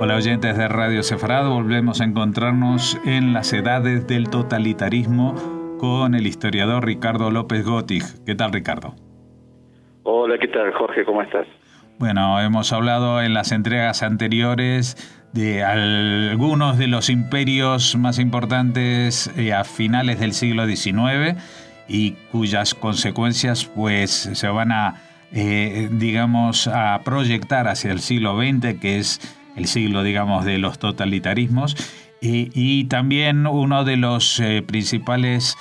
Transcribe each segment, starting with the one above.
Hola oyentes de Radio Sefarad, volvemos a encontrarnos en las edades del totalitarismo con el historiador Ricardo López Gottig. ¿Qué tal, Ricardo? Hola, ¿qué tal, Jorge? ¿Cómo estás? Bueno, hemos hablado en las entregas anteriores de algunos de los imperios más importantes a finales del siglo XIX y cuyas consecuencias pues se van a, a proyectar hacia el siglo XX, que es el siglo, digamos, de los totalitarismos, y también uno de los principales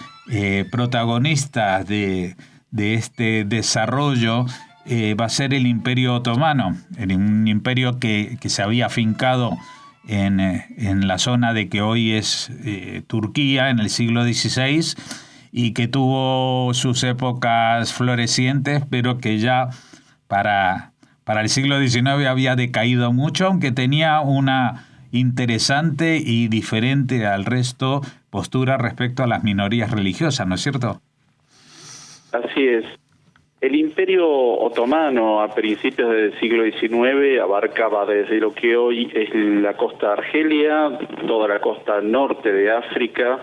protagonistas de este desarrollo va a ser el Imperio Otomano, un imperio que se había afincado en la zona de que hoy es Turquía en el siglo XVI y que tuvo sus épocas florecientes, pero que ya para el siglo XIX había decaído mucho, aunque tenía una interesante y diferente al resto postura respecto a las minorías religiosas, ¿no es cierto? Así es. El Imperio Otomano a principios del siglo XIX abarcaba desde lo que hoy es la costa de Argelia, toda la costa norte de África,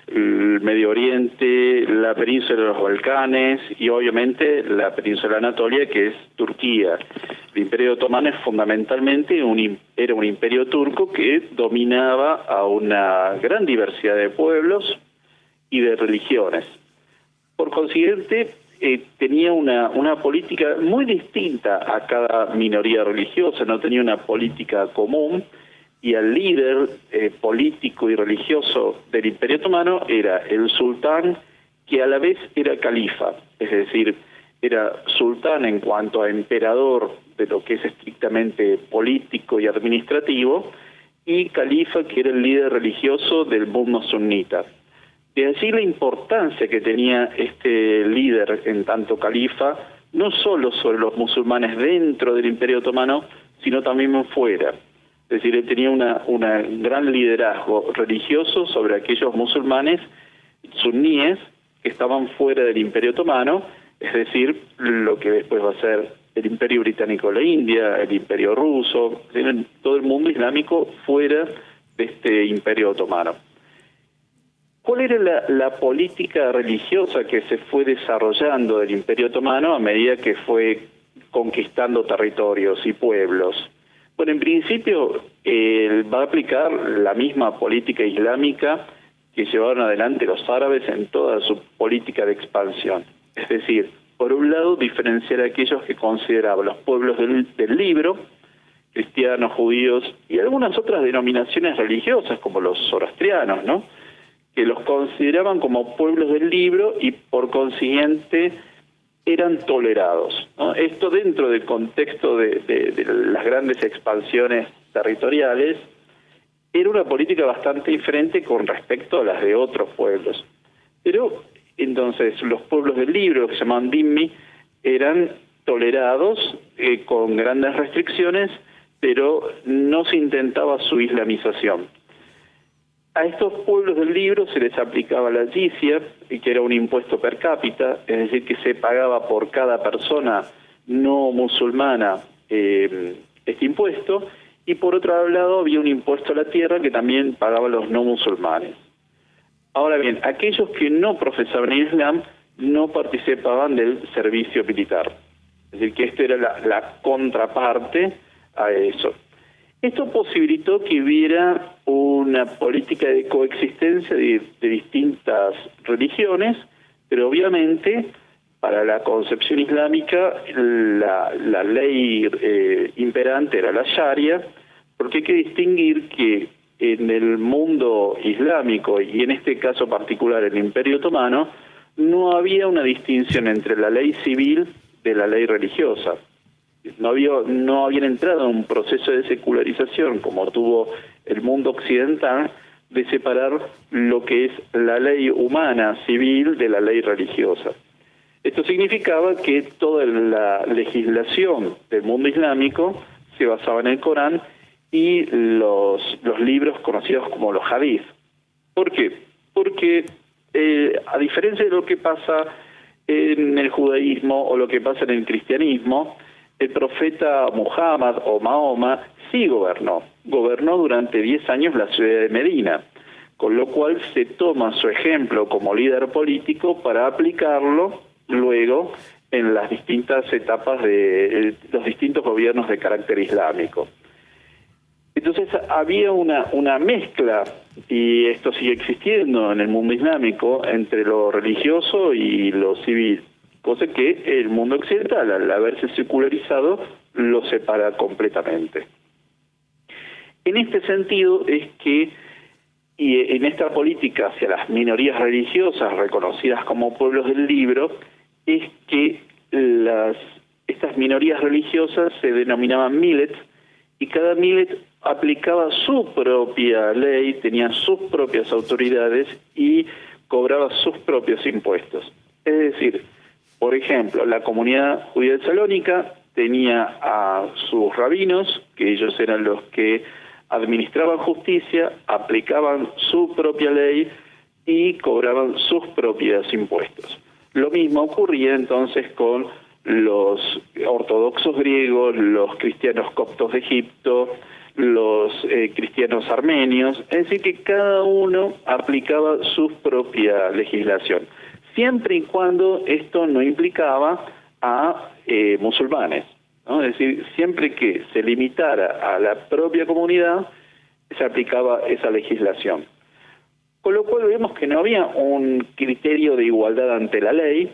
el Medio Oriente, la península de los Balcanes y obviamente la península de Anatolia, que es Turquía. El Imperio Otomano es fundamentalmente era un imperio turco que dominaba a una gran diversidad de pueblos y de religiones. Por consiguiente, tenía una política muy distinta a cada minoría religiosa, no tenía una política común, y el líder político y religioso del Imperio Otomano era el sultán, que a la vez era califa, es decir, era sultán en cuanto a emperador de lo que es estrictamente político y administrativo, y califa, que era el líder religioso del mundo sunita. De allí la importancia que tenía este líder en tanto califa, no solo sobre los musulmanes dentro del Imperio Otomano, sino también fuera. Es decir, él tenía un gran liderazgo religioso sobre aquellos musulmanes suníes que estaban fuera del Imperio Otomano, es decir, lo que después va a ser el Imperio Británico de la India, el Imperio Ruso, todo el mundo islámico fuera de este Imperio Otomano. ¿Cuál era la política religiosa que se fue desarrollando del Imperio Otomano a medida que fue conquistando territorios y pueblos? Bueno, en principio va a aplicar la misma política islámica que llevaron adelante los árabes en toda su política de expansión. Es decir, por un lado, diferenciar a aquellos que consideraban los pueblos del libro, cristianos, judíos y algunas otras denominaciones religiosas como los zoroastrianos, ¿no?, que los consideraban como pueblos del libro y por consiguiente eran tolerados, ¿no? Esto dentro del contexto de las grandes expansiones territoriales era una política bastante diferente con respecto a las de otros pueblos. Pero entonces los pueblos del libro, que se llamaban dhimmi, eran tolerados con grandes restricciones, pero no se intentaba su islamización. A estos pueblos del libro se les aplicaba la jizya, que era un impuesto per cápita, es decir, que se pagaba por cada persona no musulmana este impuesto, y por otro lado había un impuesto a la tierra que también pagaban los no musulmanes. Ahora bien, aquellos que no profesaban el Islam no participaban del servicio militar, es decir, que esta era la contraparte a eso. Esto posibilitó que hubiera una política de coexistencia de distintas religiones, pero obviamente para la concepción islámica la ley imperante era la Sharia, porque hay que distinguir que en el mundo islámico, y en este caso particular el Imperio Otomano, no había una distinción entre la ley civil de la ley religiosa. No habían entrado en un proceso de secularización como tuvo el mundo occidental, de separar lo que es la ley humana civil de la ley religiosa. Esto significaba que toda la legislación del mundo islámico se basaba en el Corán y los libros conocidos como los hadith. ¿Por qué? Porque a diferencia de lo que pasa en el judaísmo o lo que pasa en el cristianismo, el profeta Muhammad o Mahoma sí gobernó durante 10 años la ciudad de Medina, con lo cual se toma su ejemplo como líder político para aplicarlo luego en las distintas etapas de los distintos gobiernos de carácter islámico. Entonces había una mezcla, y esto sigue existiendo en el mundo islámico, entre lo religioso y lo civil, cosa que el mundo occidental, al haberse secularizado, lo separa completamente. En este sentido es que, y en esta política hacia las minorías religiosas reconocidas como pueblos del libro, es que estas minorías religiosas se denominaban millets, y cada millet aplicaba su propia ley, tenía sus propias autoridades y cobraba sus propios impuestos. Es decir, por ejemplo, la comunidad judía de Salónica tenía a sus rabinos, que ellos eran los que administraban justicia, aplicaban su propia ley y cobraban sus propios impuestos. Lo mismo ocurría entonces con los ortodoxos griegos, los cristianos coptos de Egipto, los cristianos armenios, es decir, que cada uno aplicaba su propia legislación, siempre y cuando esto no implicaba a musulmanes, ¿no? Es decir, siempre que se limitara a la propia comunidad, se aplicaba esa legislación. Con lo cual vemos que no había un criterio de igualdad ante la ley,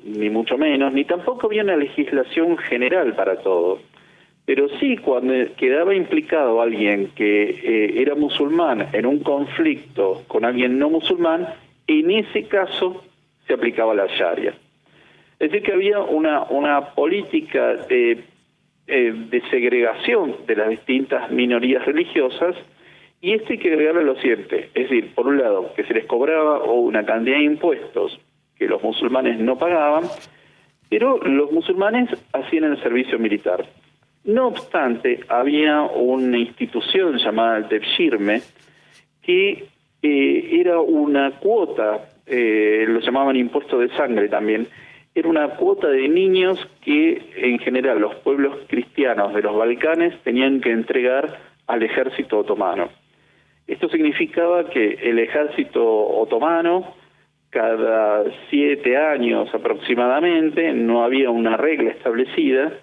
ni mucho menos, ni tampoco había una legislación general para todo. Pero sí, cuando quedaba implicado alguien que era musulmán en un conflicto con alguien no musulmán, en ese caso se aplicaba la Sharia. Es decir, que había una política de segregación de las distintas minorías religiosas, y esto hay que agregarle lo siguiente, es decir, por un lado, que se les cobraba una cantidad de impuestos que los musulmanes no pagaban, pero los musulmanes hacían el servicio militar. No obstante, había una institución llamada el Tebshirme, que era una cuota, lo llamaban impuesto de sangre también, era una cuota de niños que en general los pueblos cristianos de los Balcanes tenían que entregar al ejército otomano. Esto significaba que el ejército otomano, cada 7 años aproximadamente, no había una regla establecida,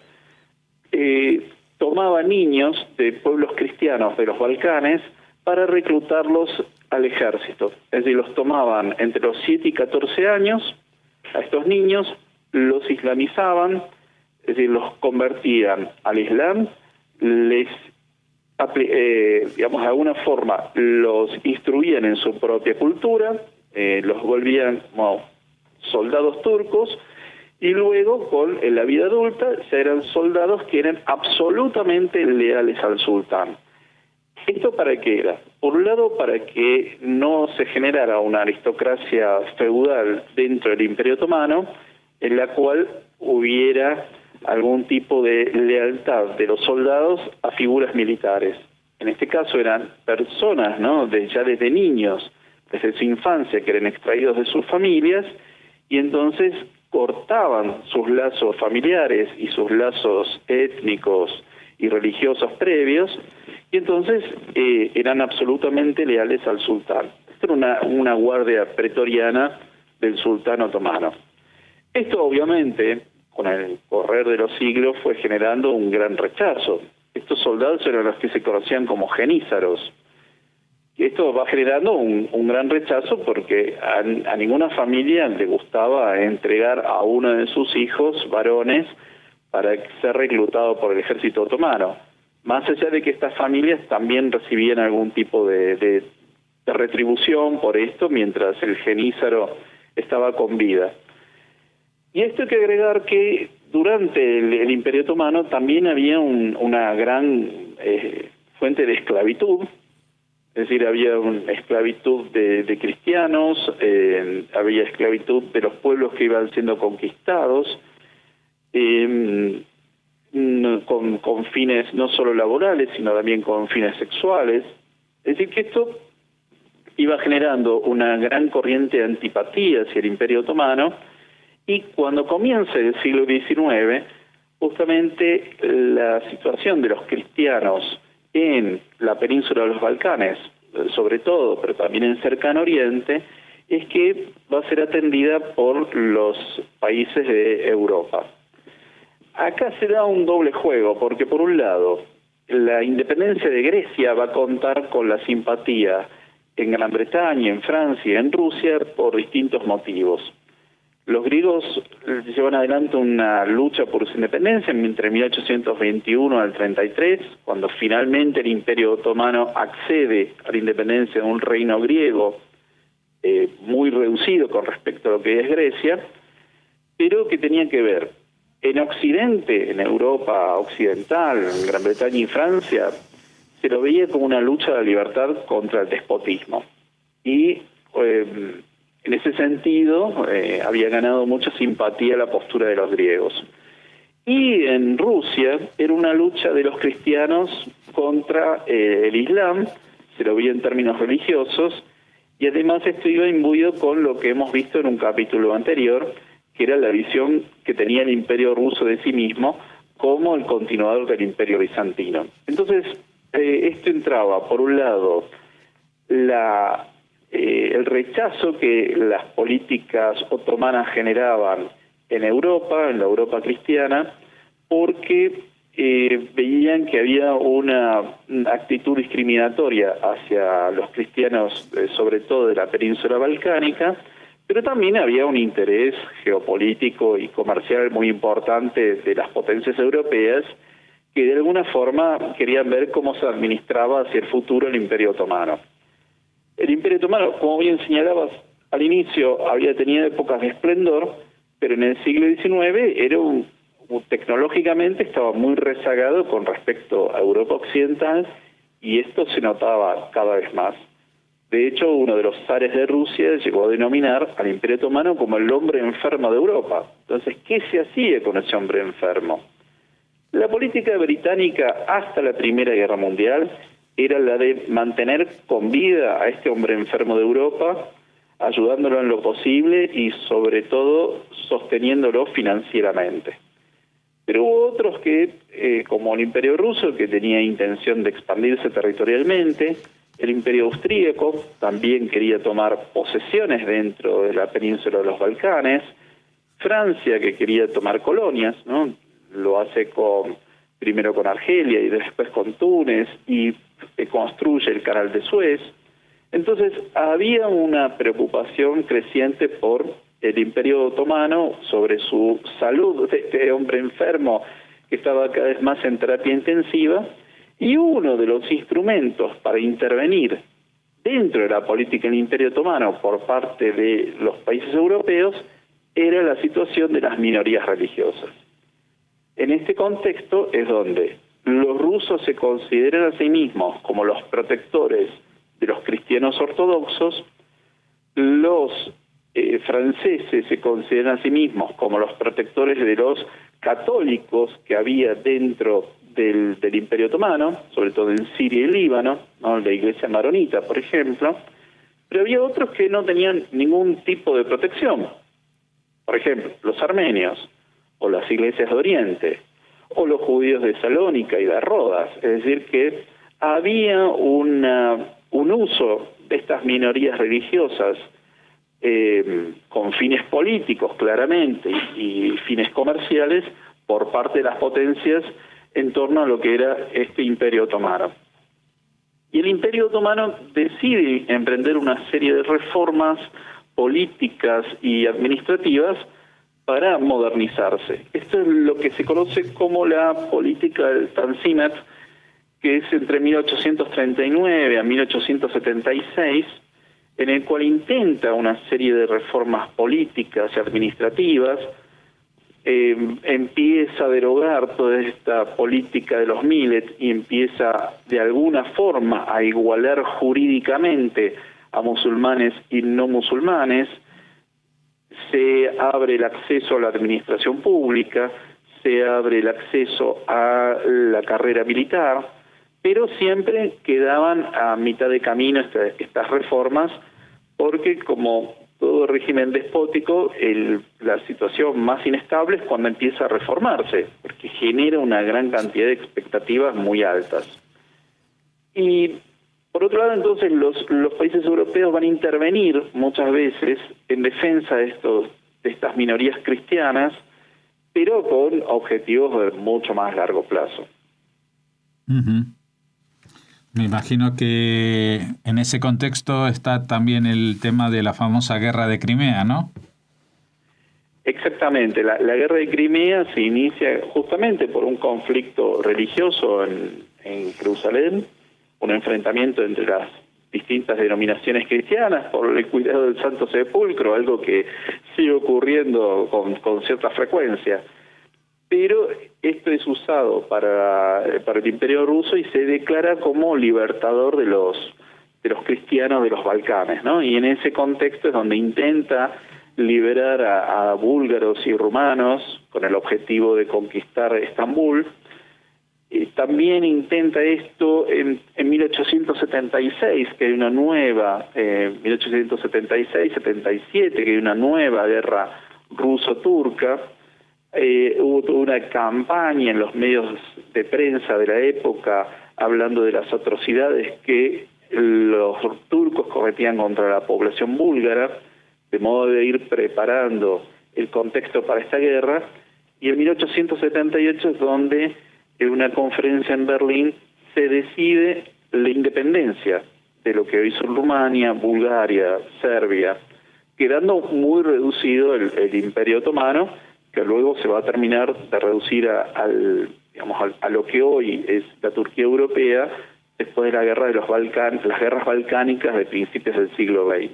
tomaba niños de pueblos cristianos de los Balcanes para reclutarlos al ejército. Es decir, los tomaban entre los 7 y 14 años, a estos niños los islamizaban, es decir, los convertían al Islam, les digamos, de alguna forma los instruían en su propia cultura, los volvían como soldados turcos, y luego con la vida adulta ya eran soldados que eran absolutamente leales al sultán. ¿Esto para qué era? Por un lado, para que no se generara una aristocracia feudal dentro del Imperio Otomano, en la cual hubiera algún tipo de lealtad de los soldados a figuras militares. En este caso eran personas, ¿no?, ya desde niños, desde su infancia, que eran extraídos de sus familias, y entonces cortaban sus lazos familiares y sus lazos étnicos y religiosos previos, y entonces eran absolutamente leales al sultán. Esto era una guardia pretoriana del sultán otomano. Esto obviamente, con el correr de los siglos, fue generando un gran rechazo. Estos soldados eran los que se conocían como genízaros. Y esto va generando un gran rechazo porque a ninguna familia le gustaba entregar a uno de sus hijos varones para ser reclutado por el ejército otomano. Más allá de que estas familias también recibían algún tipo de retribución por esto mientras el genízaro estaba con vida. Y esto hay que agregar que durante el Imperio Otomano también había una gran fuente de esclavitud, es decir, había una esclavitud de cristianos, había esclavitud de los pueblos que iban siendo conquistados, con fines no solo laborales, sino también con fines sexuales. Es decir, que esto iba generando una gran corriente de antipatía hacia el Imperio Otomano, y cuando comienza el siglo XIX, justamente la situación de los cristianos en la península de los Balcanes, sobre todo, pero también en Cercano Oriente, es que va a ser atendida por los países de Europa. Acá se da un doble juego, porque por un lado, la independencia de Grecia va a contar con la simpatía en Gran Bretaña, en Francia, en Rusia, por distintos motivos. Los griegos llevan adelante una lucha por su independencia entre 1821 al 33, cuando finalmente el Imperio Otomano accede a la independencia de un reino griego muy reducido con respecto a lo que es Grecia, pero que tenía que ver en Occidente, en Europa occidental, en Gran Bretaña y Francia, se lo veía como una lucha de libertad contra el despotismo. Y en ese sentido había ganado mucha simpatía la postura de los griegos. Y en Rusia era una lucha de los cristianos contra el Islam, se lo veía en términos religiosos, y además esto iba imbuido con lo que hemos visto en un capítulo anterior, que era la visión que tenía el Imperio ruso de sí mismo como el continuador del Imperio bizantino. Entonces, esto entraba, por un lado, el rechazo que las políticas otomanas generaban en Europa, en la Europa cristiana, porque veían que había una actitud discriminatoria hacia los cristianos, sobre todo de la península balcánica, pero también había un interés geopolítico y comercial muy importante de las potencias europeas que de alguna forma querían ver cómo se administraba hacia el futuro el Imperio Otomano. El Imperio Otomano, como bien señalabas al inicio, había tenido épocas de esplendor, pero en el siglo XIX era tecnológicamente estaba muy rezagado con respecto a Europa occidental, y esto se notaba cada vez más. De hecho, uno de los zares de Rusia llegó a denominar al Imperio Otomano como el hombre enfermo de Europa. Entonces, ¿qué se hacía con ese hombre enfermo? La política británica hasta la Primera Guerra Mundial era la de mantener con vida a este hombre enfermo de Europa, ayudándolo en lo posible y sobre todo sosteniéndolo financieramente. Pero hubo otros que, como el Imperio Ruso, que tenía intención de expandirse territorialmente, el Imperio Austríaco también quería tomar posesiones dentro de la península de los Balcanes, Francia, que quería tomar colonias, ¿no? Lo hace primero con Argelia y después con Túnez, y construye el Canal de Suez. Entonces había una preocupación creciente por el Imperio Otomano sobre su salud de este hombre enfermo que estaba cada vez más en terapia intensiva, y uno de los instrumentos para intervenir dentro de la política del Imperio Otomano por parte de los países europeos era la situación de las minorías religiosas. En este contexto es donde los rusos se consideran a sí mismos como los protectores de los cristianos ortodoxos, los franceses se consideran a sí mismos como los protectores de los católicos que había dentro del Imperio Otomano, sobre todo en Siria y Líbano, ¿no? La iglesia maronita, por ejemplo, pero había otros que no tenían ningún tipo de protección. Por ejemplo, los armenios, o las iglesias de Oriente, o los judíos de Salónica y de Rodas. Es decir, que había un uso de estas minorías religiosas con fines políticos, claramente, y fines comerciales por parte de las potencias en torno a lo que era este Imperio Otomano. Y el Imperio Otomano decide emprender una serie de reformas políticas y administrativas para modernizarse. Esto es lo que se conoce como la política del Tanzimat, que es entre 1839 a 1876, en el cual intenta una serie de reformas políticas y administrativas, empieza a derogar toda esta política de los millet y empieza de alguna forma a igualar jurídicamente a musulmanes y no musulmanes. Se abre el acceso a la administración pública, se abre el acceso a la carrera militar, pero siempre quedaban a mitad de camino estas reformas, porque como todo régimen despótico, la situación más inestable es cuando empieza a reformarse, porque genera una gran cantidad de expectativas muy altas. Y por otro lado, entonces, los países europeos van a intervenir muchas veces en defensa de estas minorías cristianas, pero con objetivos de mucho más largo plazo. Uh-huh. Me imagino que en ese contexto está también el tema de la famosa guerra de Crimea, ¿no? Exactamente. La guerra de Crimea se inicia justamente por un conflicto religioso en Jerusalén, un enfrentamiento entre las distintas denominaciones cristianas por el cuidado del Santo Sepulcro, algo que sigue ocurriendo con cierta frecuencia. Pero esto es usado para el Imperio Ruso y se declara como libertador de los cristianos de los Balcanes, ¿no? Y en ese contexto es donde intenta liberar a búlgaros y rumanos con el objetivo de conquistar Estambul. También intenta esto en 1876, que hay una nueva, 1876-77, que hay una nueva guerra ruso-turca. Hubo toda una campaña en los medios de prensa de la época hablando de las atrocidades que los turcos cometían contra la población búlgara, de modo de ir preparando el contexto para esta guerra. Y en 1878 es donde en una conferencia en Berlín se decide la independencia de lo que hoy son Rumania, Bulgaria, Serbia, quedando muy reducido el Imperio Otomano, que luego se va a terminar de reducir a lo que hoy es la Turquía europea, después de la guerra de los Balcanes, las guerras balcánicas de principios del siglo XX.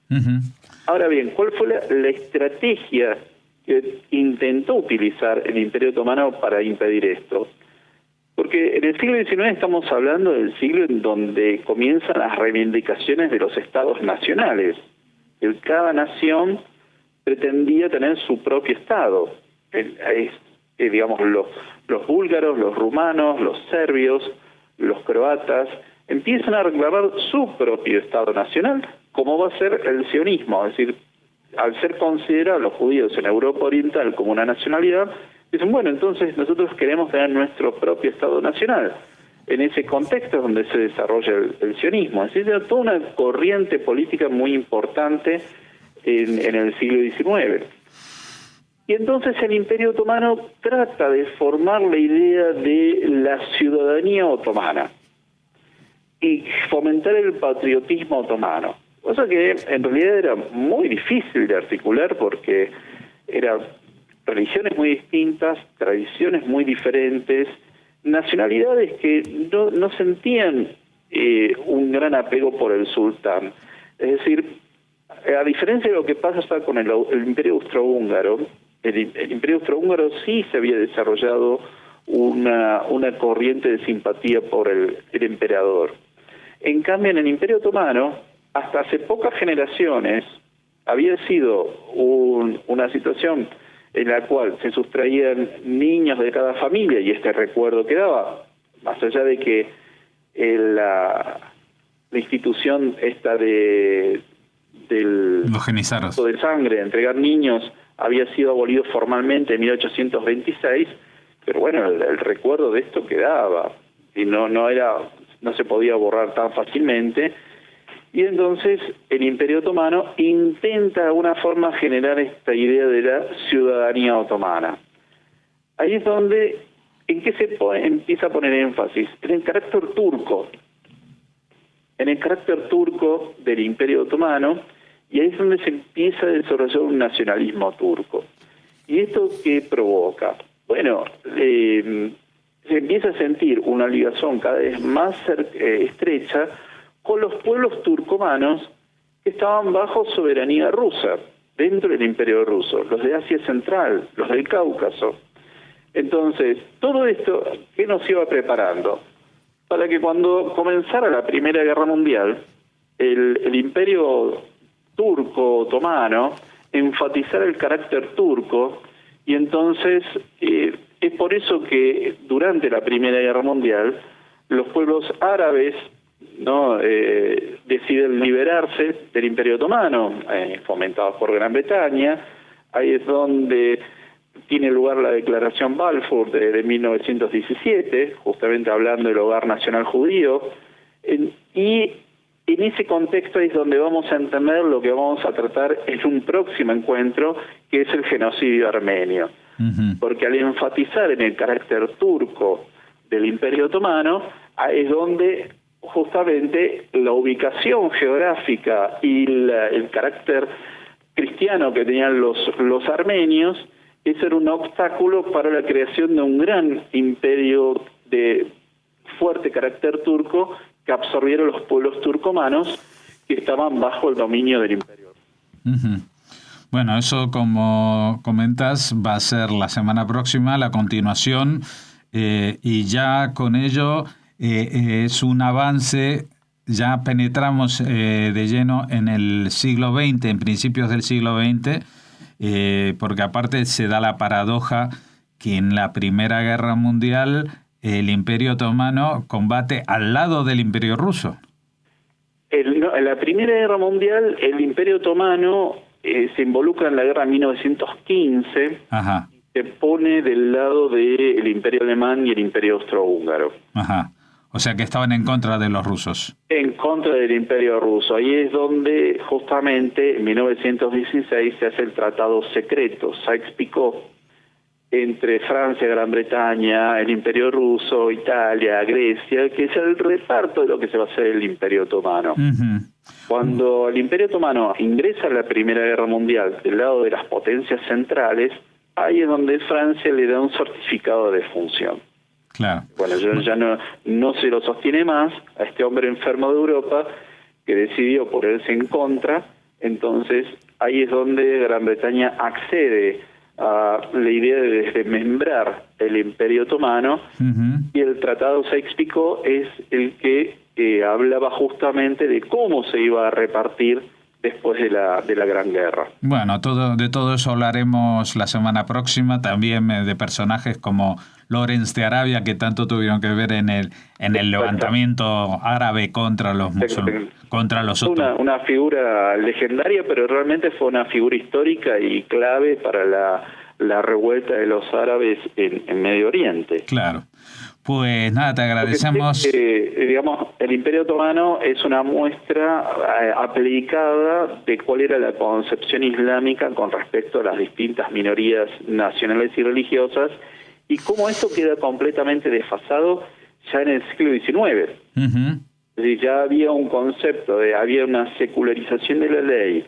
Uh-huh. Ahora bien, ¿cuál fue la estrategia que intentó utilizar el Imperio Otomano para impedir esto? Porque en el siglo XIX estamos hablando del siglo en donde comienzan las reivindicaciones de los estados nacionales. Cada nación pretendía tener su propio estado. Digamos, los búlgaros, los rumanos, los serbios, los croatas, empiezan a reclamar su propio estado nacional, como va a ser el sionismo. Es decir, al ser considerados los judíos en Europa Oriental como una nacionalidad, dicen, bueno, entonces nosotros queremos tener nuestro propio estado nacional. En ese contexto es donde se desarrolla el sionismo. Es decir, toda una corriente política muy importante en el siglo XIX. Y entonces el Imperio Otomano trata de formar la idea de la ciudadanía otomana y fomentar el patriotismo otomano, cosa que en realidad era muy difícil de articular porque eran religiones muy distintas, tradiciones muy diferentes, nacionalidades que no sentían un gran apego por el sultán. Es decir, a diferencia de lo que pasa con el Imperio Austrohúngaro, el Imperio Austrohúngaro sí se había desarrollado una corriente de simpatía por el emperador. En cambio, en el Imperio Otomano, hasta hace pocas generaciones, había sido una situación en la cual se sustraían niños de cada familia, y este recuerdo quedaba, más allá de que la institución esta del los genizaros de sangre, entregar niños, había sido abolido formalmente en 1826, pero bueno, el recuerdo de esto quedaba y no se podía borrar tan fácilmente. Y entonces el Imperio Otomano intenta de alguna forma generar esta idea de la ciudadanía otomana. Ahí es donde, ¿en qué se empieza a poner énfasis? En el carácter turco. En el carácter turco del Imperio Otomano, y ahí es donde se empieza a desarrollar un nacionalismo turco. ¿Y esto qué provoca? Bueno, se empieza a sentir una ligación cada vez más estrecha con los pueblos turcomanos que estaban bajo soberanía rusa, dentro del Imperio Ruso, los de Asia Central, los del Cáucaso. Entonces, todo esto, ¿qué nos iba preparando? Para que cuando comenzara la Primera Guerra Mundial, el Imperio Turco Otomano enfatizara el carácter turco, y entonces es por eso que durante la Primera Guerra Mundial los pueblos árabes ¿no? Deciden liberarse del Imperio Otomano, fomentados por Gran Bretaña. Ahí es donde tiene lugar la Declaración Balfour de 1917, justamente hablando del hogar nacional judío, y en ese contexto es donde vamos a entender lo que vamos a tratar en un próximo encuentro, que es el genocidio armenio. Porque al enfatizar en el carácter turco del Imperio Otomano, es donde justamente la ubicación geográfica y el carácter cristiano que tenían los armenios, ese era un obstáculo para la creación de un gran imperio de fuerte carácter turco que absorbieron los pueblos turcomanos que estaban bajo el dominio del imperio. Bueno, eso, como comentas, va a ser la semana próxima, la continuación, y ya con ello es un avance. Ya penetramos de lleno en el siglo XX, en principios del siglo XX, porque aparte se da la paradoja que en la Primera Guerra Mundial el Imperio Otomano combate al lado del Imperio Ruso. En la Primera Guerra Mundial el Imperio Otomano se involucra en la guerra de 1915. Ajá. Y se pone del lado del Imperio Alemán y el Imperio Austrohúngaro. Ajá. O sea que estaban en contra de los rusos. En contra del Imperio Ruso. Ahí es donde justamente en 1916 se hace el tratado secreto, Sykes-Picot, entre Francia, Gran Bretaña, el Imperio Ruso, Italia, Grecia, que es el reparto de lo que se va a hacer el Imperio Otomano. Cuando el Imperio Otomano ingresa a la Primera Guerra Mundial del lado de las potencias centrales, ahí es donde Francia le da un certificado de defunción. Claro. Bueno, ya no se lo sostiene más a este hombre enfermo de Europa que decidió ponerse en contra. Entonces ahí es donde Gran Bretaña accede a la idea de desmembrar el Imperio Otomano, y el Tratado Sykes-Picot es el que hablaba justamente de cómo se iba a repartir después de la Gran Guerra. Bueno, de todo eso hablaremos la semana próxima, también de personajes como Lawrence de Arabia, que tanto tuvieron que ver en el levantamiento árabe contra los musulmanes, contra los otros. Una figura legendaria, pero realmente fue una figura histórica y clave para la revuelta de los árabes en Medio Oriente. Claro. Pues nada, te agradecemos. Digamos, el Imperio Otomano es una muestra aplicada de cuál era la concepción islámica con respecto a las distintas minorías nacionales y religiosas, y cómo esto queda completamente desfasado ya en el siglo XIX. Es decir, ya había un concepto, había una secularización de la ley,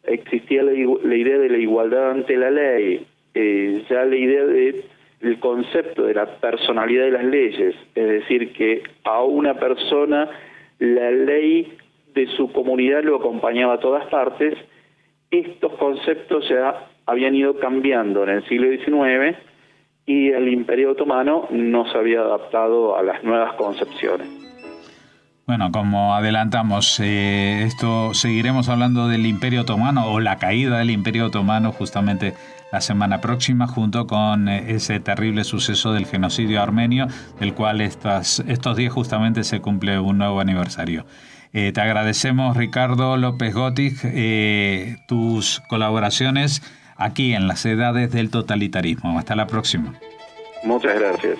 existía la idea de la igualdad ante la ley, ya la idea del concepto de la personalidad de las leyes, es decir, que a una persona la ley de su comunidad lo acompañaba a todas partes. Estos conceptos ya habían ido cambiando en el siglo XIX y el Imperio Otomano no se había adaptado a las nuevas concepciones. Bueno, como adelantamos, esto seguiremos hablando del Imperio Otomano o la caída del Imperio Otomano justamente la semana próxima, junto con ese terrible suceso del genocidio armenio, del cual estos días justamente se cumple un nuevo aniversario. Te agradecemos, Ricardo López Gotig, tus colaboraciones aquí en Las Edades del Totalitarismo. Hasta la próxima. Muchas gracias.